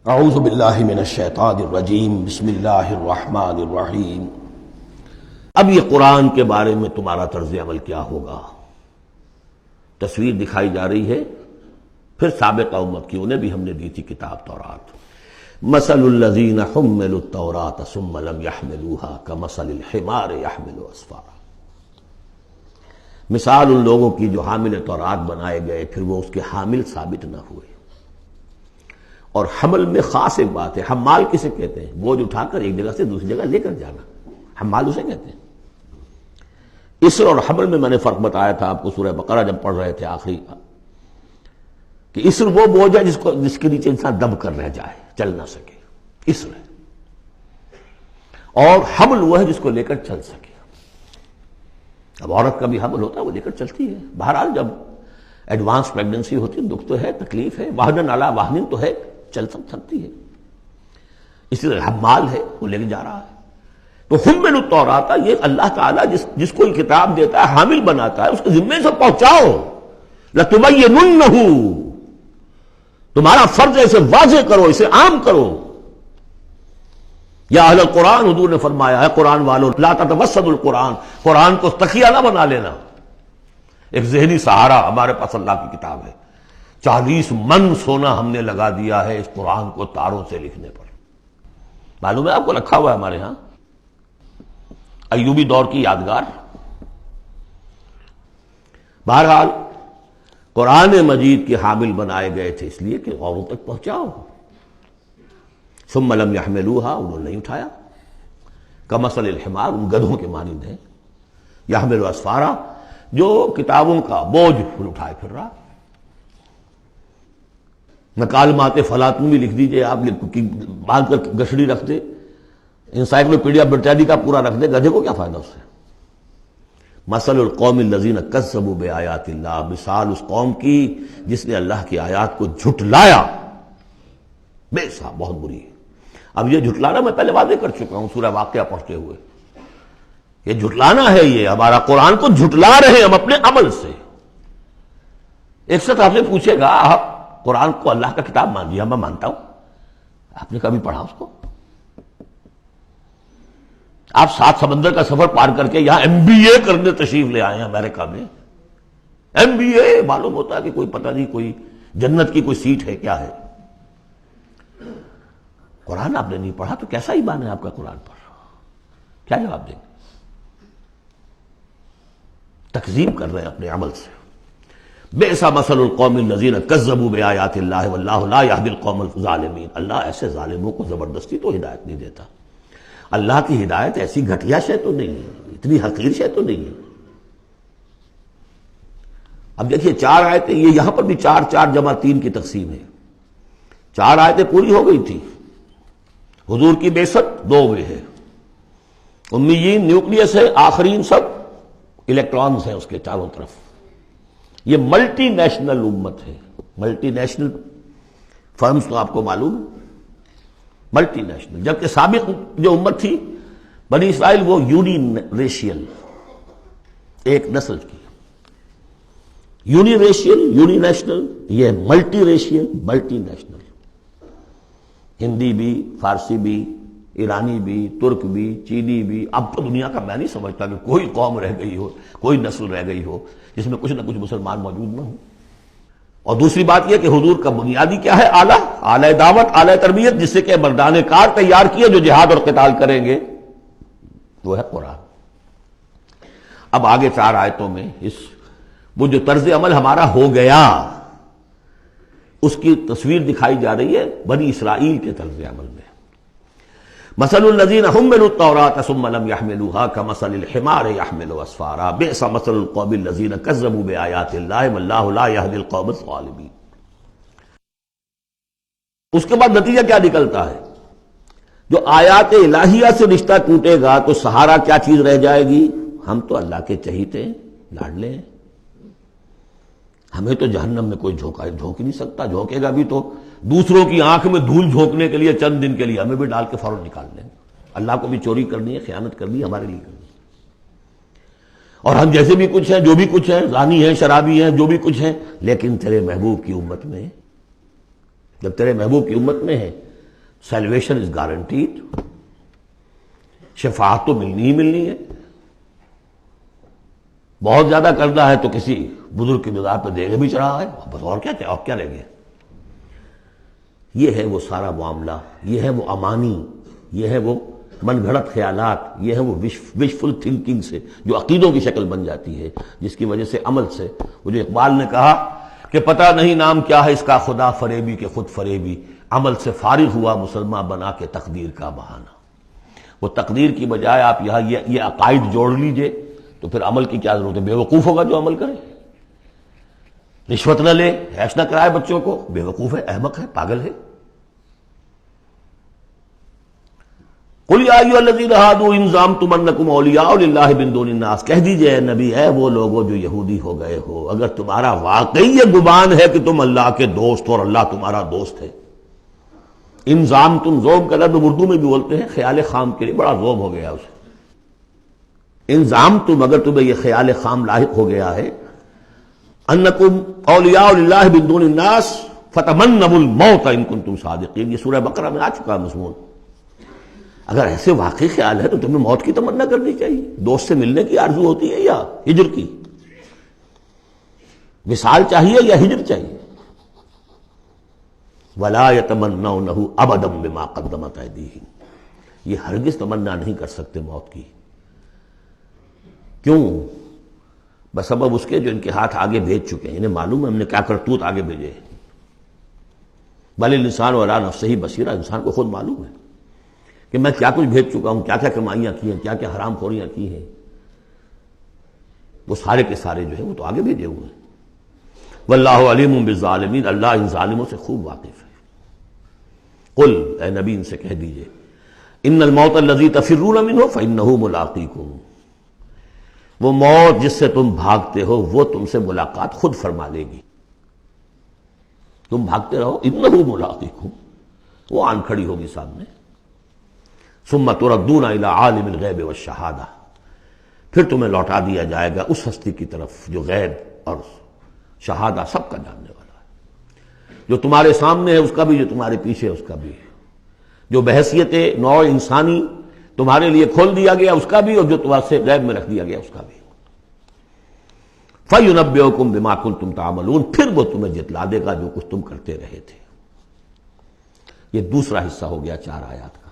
اعوذ باللہ من الشیطان الرجیم، بسم اللہ الرحمن الرحیم۔ اب یہ قرآن کے بارے میں تمہارا طرز عمل کیا ہوگا؟ تصویر دکھائی جا رہی ہے پھر سابقہ امت کی، انہیں بھی ہم نے دی تھی کتاب تورات۔ مثل الذین حملوا التوراۃ ثم لم يحملوها كمثل الحمار يحمل اسفارا۔ مثال ان لوگوں کی جو حامل تورات بنائے گئے پھر وہ اس کے حامل ثابت نہ ہوئے۔ اور حمل میں خاص ایک بات ہے، حمال کسے کہتے ہیں؟ بوجھ اٹھا کر ایک جگہ سے دوسری جگہ لے کر جانا، حمال اسے کہتے ہیں۔ اسر اور حمل میں نے فرق بتایا تھا آپ کو سورہ بقرہ جب پڑھ رہے تھے آخری کا، کہ اسر وہ بوجھ ہے جس کے نیچے انسان دب کر رہ جائے، چل نہ سکے، اسر ہے۔ اور حمل وہ ہے جس کو لے کر چل سکے۔ اب عورت کا بھی حمل ہوتا ہے، وہ لے کر چلتی ہے۔ بہرحال جب ایڈوانس پریگننسی ہوتی ہے، دکھ تو ہے، تکلیف ہے، واہنن علی واہنن تو ہے، چل سکتی ہے۔ اسی طرح حمال ہے، وہ لے کے جا رہا ہے۔ تو حمل التوراۃ، یہ اللہ تعالیٰ جس کو یہ کتاب دیتا ہے، حامل بناتا ہے، اس کے ذمے سے پہنچاؤ۔ لتبیننہ، تمہارا فرض ہے اسے واضح کرو، اسے عام کرو۔ یا اہل القرآن، حضور نے فرمایا ہے قرآن والوں، لا تتوسدوا القرآن، قرآن کو تکیہ نہ بنا لینا، ایک ذہنی سہارا۔ ہمارے پاس اللہ کی کتاب ہے، 40 من سونا ہم نے لگا دیا ہے اس قرآن کو تاروں سے لکھنے پر۔ معلوم ہے آپ کو، رکھا ہوا ہے ہمارے ہاں، ایوبی دور کی یادگار۔ بہرحال قرآن مجید کے حامل بنائے گئے تھے اس لیے کہ غوروں تک پہنچاؤ۔ ثم لم يحملوها، انہوں نے نہیں اٹھایا۔ کمثل الحمار، ان گدھوں کے مانند ہیں۔ يحمل اسفارا، جو کتابوں کا بوجھ اٹھائے پھر رہا۔ مکالمات فلاطون بھی لکھ دیجئے آپ، باندھ کر گشڑی رکھ دے، انسائکلوپیڈیا برٹانی کا پورا رکھ دے، گدھے کو کیا فائدہ اس سے؟ مثل القوم الذین کذبوا بآیات اللہ، مثال اس قوم کی جس نے اللہ کی آیات کو جھٹلایا، بے صاحب بہت بری ہے۔ اب یہ جھٹلانا میں پہلے واضح کر چکا ہوں سورہ واقعہ پڑھتے ہوئے، یہ جھٹلانا ہے، یہ ہمارا قرآن کو جھٹلا رہے ہیں ہم اپنے عمل سے۔ ایک شخص آپ سے پوچھے گا، آپ قرآن کو اللہ کا کتاب مان لیا؟ میں مانتا ہوں۔ آپ نے کبھی پڑھا اس کو؟ آپ 7 سمندر کا سفر پار کر کے یہاں MBA کرنے تشریف لے آئے ہیں امریکہ میں۔ MBA معلوم ہوتا ہے کہ کوئی پتہ نہیں، کوئی جنت کی کوئی سیٹ ہے، کیا ہے۔ قرآن آپ نے نہیں پڑھا تو کیسا ایمان ہے آپ کا قرآن پر؟ کیا جواب دیں گے؟ تکذیب کر رہے ہیں اپنے عمل سے۔ بئس مثل القوم الذین کذبوا بآیات اللہ واللہ لا یہدی القوم الظالمین، اللہ ایسے ظالموں کو زبردستی تو ہدایت نہیں دیتا۔ اللہ کی ہدایت ایسی گھٹیا شے تو نہیں ہے، اتنی حقیر شے تو نہیں ہے۔ اب دیکھیے 4 آیتیں، یہ یہاں پر بھی 4 4 جمع 3 کی تقسیم ہے۔ 4 آیتیں پوری ہو گئی تھی، حضور کی بعثت 2 میں ہے، امیین نیوکلیس ہے، آخرین سب الیکٹرانز ہیں اس کے چاروں طرف۔ یہ ملٹی نیشنل امت ہے، ملٹی نیشنل فرمز تو آپ کو معلوم ہے، ملٹی نیشنل۔ جبکہ سابق جو امت تھی بنی اسرائیل، وہ یونی ریشیل، ایک نسل کی۔ یونی ریشیل، یونی نیشنل، یہ multi racial, multi national. Hindi بھی، فارسی بھی، ایرانی بھی، ترک بھی، چینی بھی۔ اب تو دنیا کا میں نہیں سمجھتا کہ کوئی قوم رہ گئی ہو، کوئی نسل رہ گئی ہو جس میں کچھ نہ کچھ مسلمان موجود نہ ہو۔ اور دوسری بات یہ کہ حضور کا بنیادی کیا ہے؟ اعلی دعوت، اعلی تربیت، جس سے کہ مردان کار تیار کیے جو جہاد اور قتال کریں گے، وہ ہے قرآن۔ اب آگے 4 آیتوں میں وہ جو طرز عمل ہمارا ہو گیا اس کی تصویر دکھائی جا رہی ہے بنی اسرائیل کے طرز عمل میں۔ مثل الذین حملوا التوراۃ ثم لم يحملوها كمثل الحمار يحمل اسفارا بئس مثل القوم الذین کذبوا بآیات اللہ واللہ لا یہدی القوم الظالمین۔ اس کے بعد نتیجہ کیا نکلتا ہے؟ جو آیات الہیہ سے رشتہ ٹوٹے گا تو سہارا کیا چیز رہ جائے گی؟ ہم تو اللہ کے چہیتے ہیں، لاڈلے ہیں، ہمیں تو جہنم میں کوئی جھونک ہی نہیں سکتا۔ جھونکے گا بھی تو دوسروں کی آنکھ میں دھول جھونکنے کے لیے چند دن کے لیے، ہمیں بھی ڈال کے فوراً نکال لیں گے۔ اللہ کو بھی چوری کرنی ہے، خیانت کرنی ہے، ہمارے لیے کرنی ہے۔ اور ہم جیسے بھی کچھ ہیں، جو بھی کچھ ہیں، زانی ہیں، شرابی ہیں، جو بھی کچھ ہیں، لیکن تیرے محبوب کی امت میں، جب تیرے محبوب کی امت میں ہے سیلویشن از گارنٹیڈ، شفاعت تو ملنی ہی ملنی ہے. بہت زیادہ کرنا ہے تو کسی بزرگ کی مزار پہ دیگے بھی چڑھا ہے، بس اور کیا رہ گیا. یہ ہے وہ سارا معاملہ، یہ ہے وہ امانی، یہ ہے وہ من گھڑت خیالات، یہ ہے وہ وشفل تھنکنگ سے جو عقیدوں کی شکل بن جاتی ہے، جس کی وجہ سے عمل سے، وہ جو اقبال نے کہا کہ پتہ نہیں نام کیا ہے اس کا، خدا فریبی کہ خود فریبی، عمل سے فارغ ہوا مسلمان بنا کے تقدیر کا بہانہ. وہ تقدیر کی بجائے آپ یہاں یہ عقائد جوڑ لیجئے تو پھر عمل کی کیا ضرورت ہے؟ بے وقوف ہوگا جو عمل کرے. رشوت نہ لے، عیش نہ کرائے بچوں کو، بے وقوف ہے، احمق ہے، پاگل ہے. قل یا ایھا الذین ھادوا ان زعمتم انکم اولیاء للہ من دون الناس، کہہ دیجئے اے نبی، اے وہ لوگو جو یہودی ہو گئے ہو، اگر تمہارا واقعی یہ گمان ہے کہ تم اللہ کے دوست اور اللہ تمہارا دوست ہے. ان زعمتم، زوم کا لفظ اردو میں بھی بولتے ہیں خیال خام کے لیے، بڑا زوم ہو گیا اسے. ان زعمتم، اگر تمہیں یہ خیال خام لاحق ہو گیا ہے، انکم اولیاء للہ من دون الناس فتمنوا الموت ان کنتم صادقین، یہ سورہ بقرہ میں آ چکا مضمون. اگر ایسے واقعی خیال ہے تو تمہیں موت کی تمنا کرنی چاہیے. دوست سے ملنے کی آرزو ہوتی ہے یا ہجر کی؟ وصال چاہیے یا ہجر چاہیے؟ وَلَا يَتَمَنَّوْنَهُ أَبَدًا بِمَا قَدَّمَتْ أَيْدِيهِمْ، یہ ہرگز تمنا نہیں کر سکتے موت کی. کیوں؟ بسبب اس کے جو ان کے ہاتھ آگے بھیج چکے ہیں. انہیں معلوم ہے ہم نے کیا کرتوت آگے بھیجے ہیں. بل الانسان علی نفسہ بصیرہ، انسان کو خود معلوم ہے کہ میں کیا کچھ بھیج چکا ہوں، کیا کیا کمائیاں کی ہیں، کیا کیا حرام خوریاں کی ہیں. وہ سارے کے سارے جو ہیں وہ تو آگے بھیجے ہوئے ہیں. واللہ علیم بالظالمین، اللہ ان ظالموں سے خوب واقف ہے. قل، اے نبی ان سے کہہ دیجئے، ان الموت الذی تفرون منہ فانہ ملاقیکم، وہ موت جس سے تم بھاگتے ہو وہ تم سے ملاقات خود فرما لے گی. تم بھاگتے رہو، انہ ملاقیکم، وہ آن کھڑی ہوگی سامنے. ثم تردون الی عالم الغیب والشہادہ، پھر تمہیں لوٹا دیا جائے گا اس ہستی کی طرف جو غیب اور شہادہ سب کا جاننے والا ہے. جو تمہارے سامنے ہے اس کا بھی، جو تمہارے پیچھے ہے اس کا بھی، جو بحیثیت نوع انسانی تمہارے لیے کھول دیا گیا اس کا بھی، اور جو تمہارے سے غیب میں رکھ دیا گیا اس کا بھی. فَيُنَبِّئُكُم بِمَا كُنتُمْ تَعْمَلُونَ، پھر وہ تمہیں جتلا دے گا جو کچھ تم کرتے رہے تھے. یہ دوسرا حصہ ہو گیا 4 آیات کا.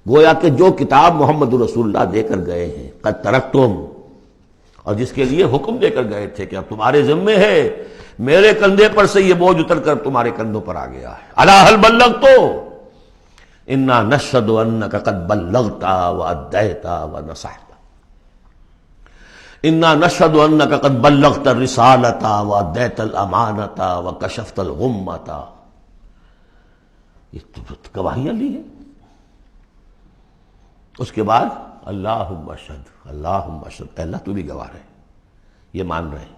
گویا کہ جو کتاب محمد رسول اللہ دے کر گئے ہیں، قد ترکتم، اور جس کے لیے حکم دے کر گئے تھے کہ اب تمہارے ذمے ہے، میرے کندھے پر سے یہ بوجھ اتر کر تمہارے کندھوں پر آ گیا ہے. الا هل بلغت انا نشهد انك قد بلغت واديت ونصحت، انا نشهد انك قد بلغت الرسالة واديت الامانة وكشفت الغمة. یہ گواہیاں لی ہیں. اس کے بعد اللہم اشہد، اللہم اشہد، اللہ تو بھی گواہ ہے، یہ مان رہے ہیں.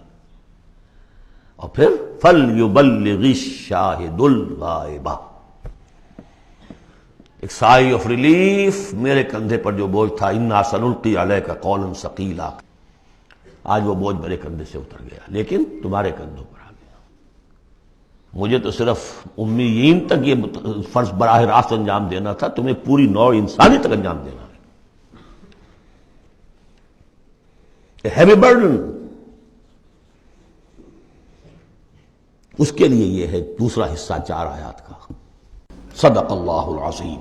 اور پھر فَلْيُبَلِّغِ الشَّاهِدُ الْغَائِبَ، ایک سائی آف ریلیف. میرے کندھے پر جو بوجھ تھا، اِنَّا سَنُلْقِي عَلَيْكَ قَوْلًا ثَقِيلًا، آج وہ بوجھ میرے کندھے سے اتر گیا، لیکن تمہارے کندھوں پر آ گیا. مجھے تو صرف امیین تک یہ فرض براہ راست انجام دینا تھا، تمہیں پوری نوع انسانی تک انجام دینا ہے. A heavy burden. اس کے لیے یہ ہے دوسرا حصہ 4 آیات کا. صدق اللہ العظیم.